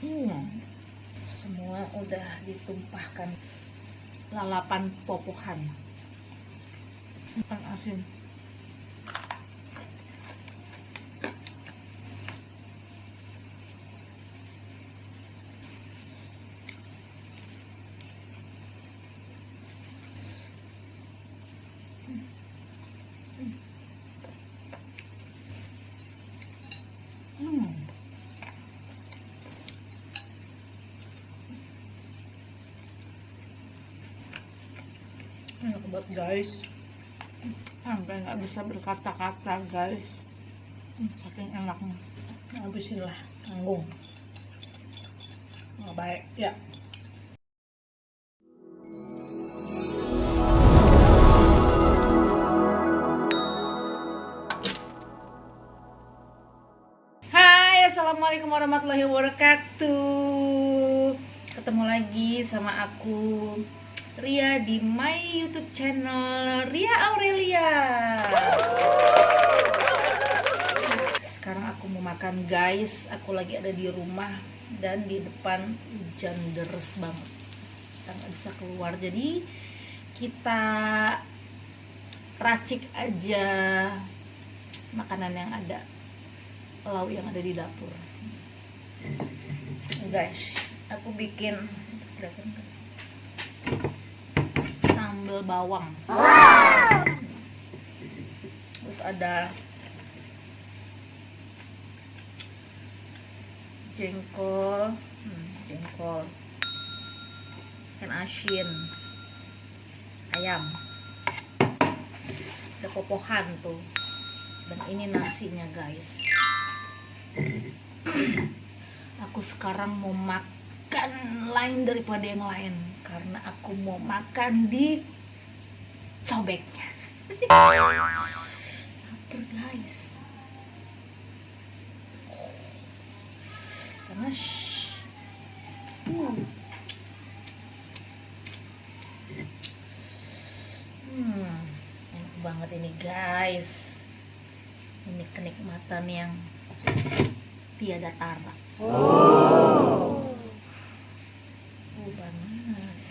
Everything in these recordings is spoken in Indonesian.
Semua udah ditumpahkan lalapan popohan ikan asin. Enak banget guys, sampai nggak bisa berkata-kata guys, saking enaknya. Habisin lah, tanggung nggak baik ya. Hai, assalamualaikum warahmatullahi wabarakatuh. Ketemu lagi sama aku Ria di my YouTube channel Ria Aurelia. Sekarang aku mau makan guys. Aku lagi ada di rumah dan di depan hujan deres banget. Kita nggak bisa keluar, jadi kita racik aja makanan yang ada, lauk yang ada di dapur. Guys, aku bikin sambal bawang, terus ada jengkol, ikan asin, ayam, ada popohan tuh, dan ini nasinya guys. Aku sekarang mau makan lain daripada yang lain karena aku mau makan di cobek. Lapar guys, panas. Enak banget ini guys. Ini kenikmatan yang tiada tara. Panas.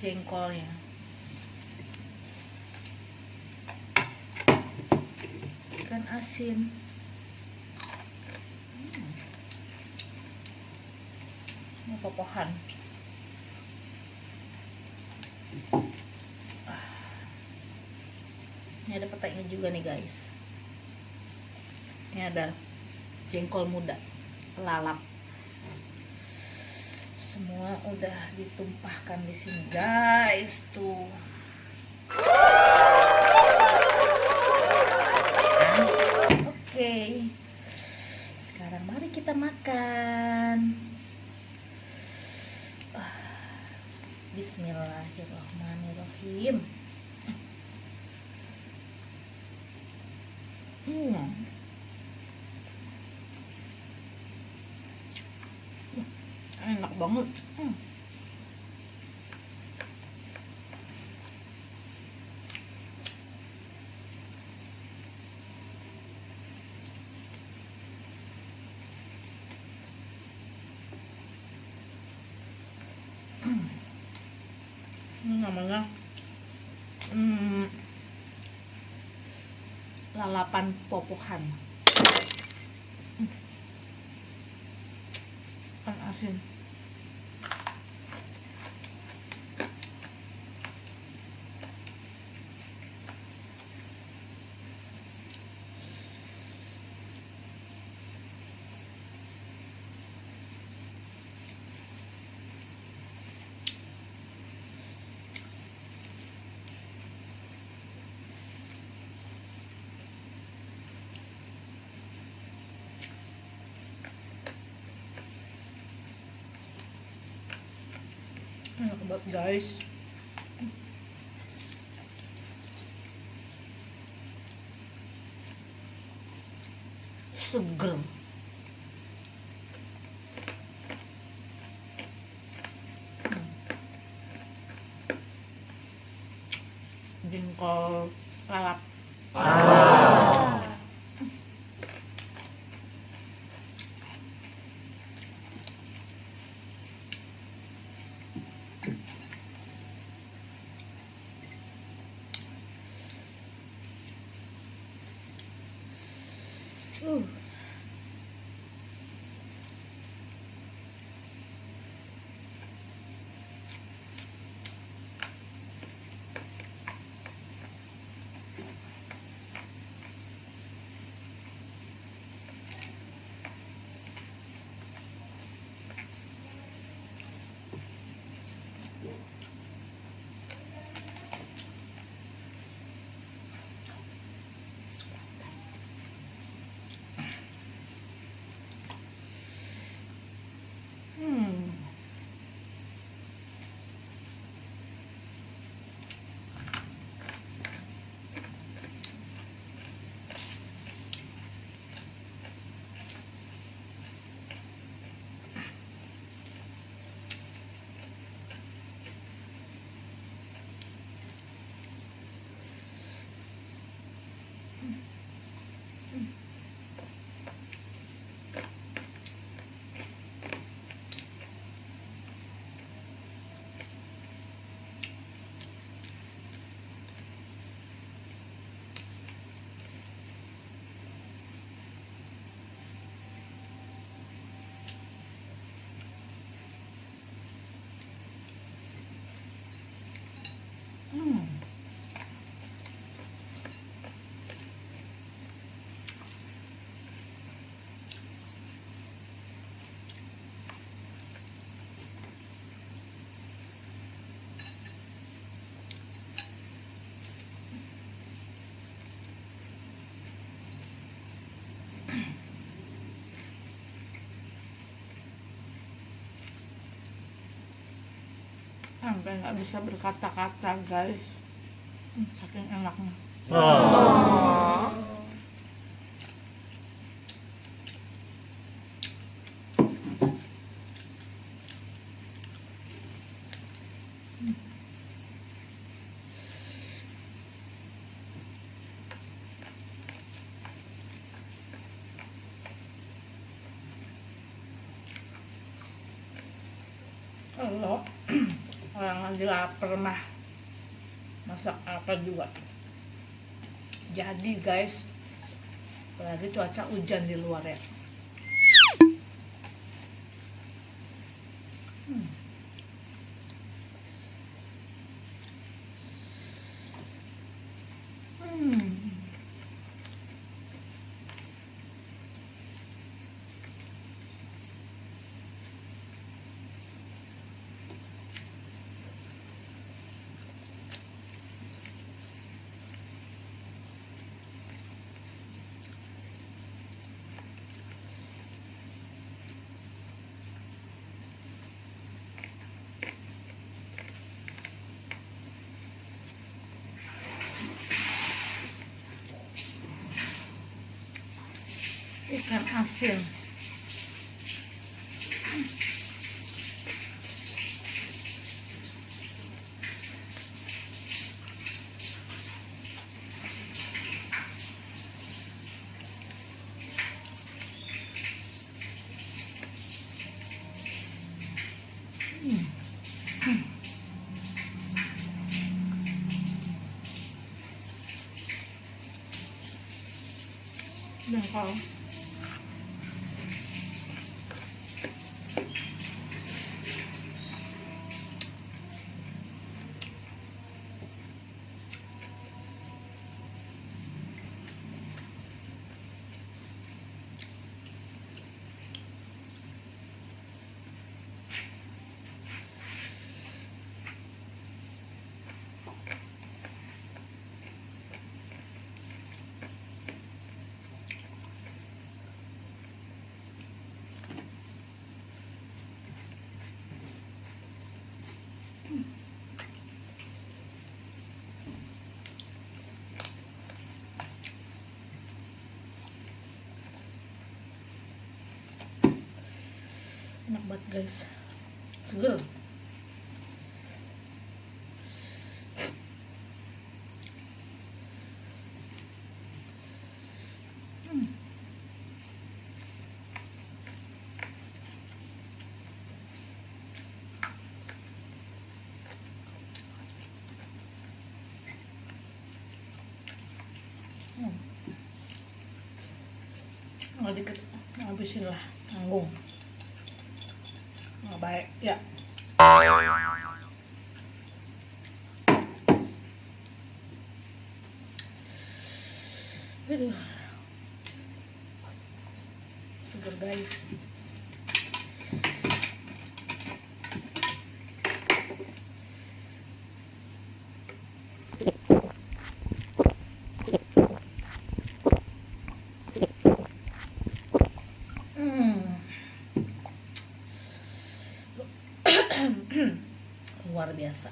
Jengkolnya. Ikan asin. Ini popohan. Ini ada petainya juga nih guys. Ini ada jengkol muda, lalap. Semua udah ditumpahkan di sini guys tuh. Oke. Sekarang mari kita makan. Bismillahirrahmanirrahim. Enak banget. Ini namanya lalapan popohan ikan asin. Enak banget guys. Seger. Jengkol lalap. Uh. Sampai nggak bisa berkata-kata guys, saking enaknya. Kalau orang lagi lapar mah masak apa juga jadi guys, apalagi cuaca hujan di luar ya. Ikan asin. Jengkol. Enak banget guys, seger. nggak dikit habisin lah, nanggung nggak baik ya. Aduh, seger guys. Luar biasa.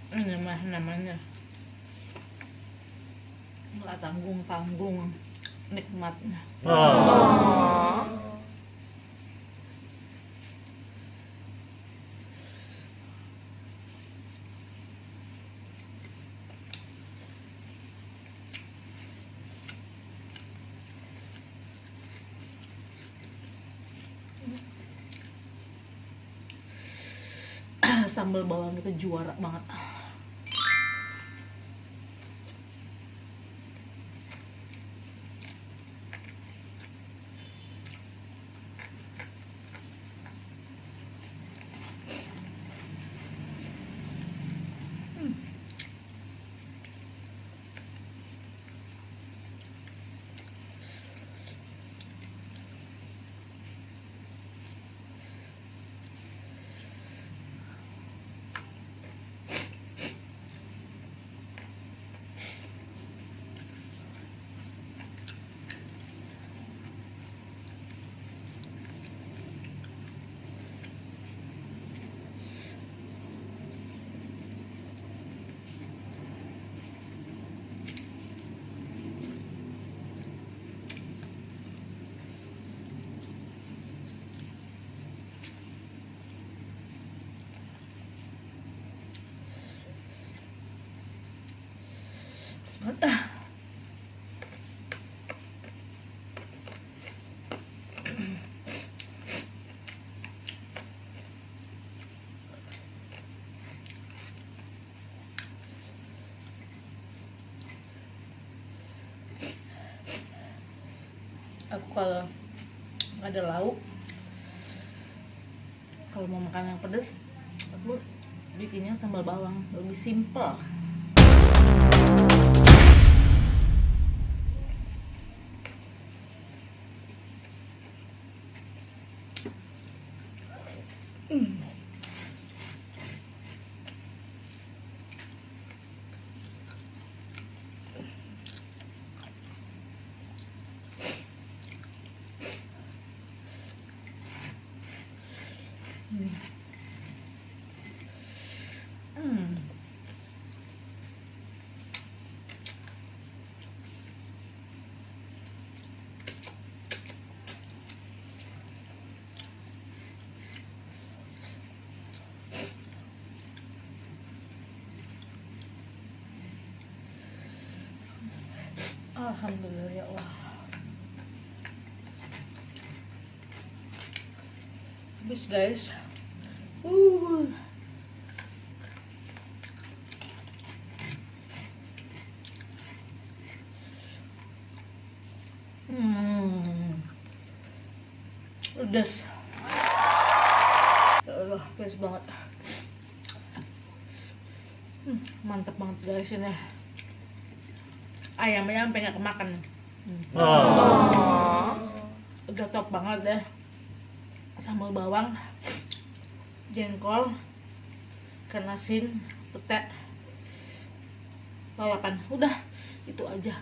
Ini mah namanya nggak tanggung-tanggung nikmatnya. Sambal bawang itu juara banget. Bismillah. Aku kalau nggak ada lauk, kalau mau makan yang pedas, aku bikinnya sambal bawang, lebih simple. Alhamdulillah ya Allah. Habis guys. Pedas. Ya Allah, pedas banget. Mantap banget guys ini. Ayamnya sampai nggak kemakan. Udah top banget deh. Sambal bawang, jengkol, ikan asin, pete, lalapan. Udah itu aja,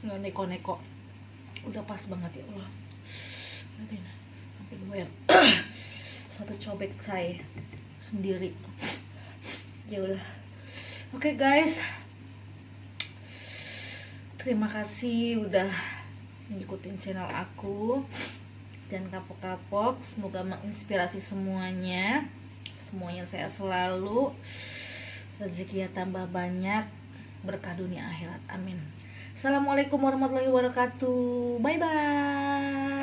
nggak neko-neko, udah pas banget ya Allah. Lihatin sampai doyan. Satu cobek saya sendiri ya udah. Oke guys, terima kasih udah ngikutin channel aku. Jangan kapok-kapok, semoga menginspirasi semuanya. Semuanya sehat selalu, rezekinya tambah banyak, berkah dunia akhirat, amin. Assalamualaikum warahmatullahi wabarakatuh. Bye bye.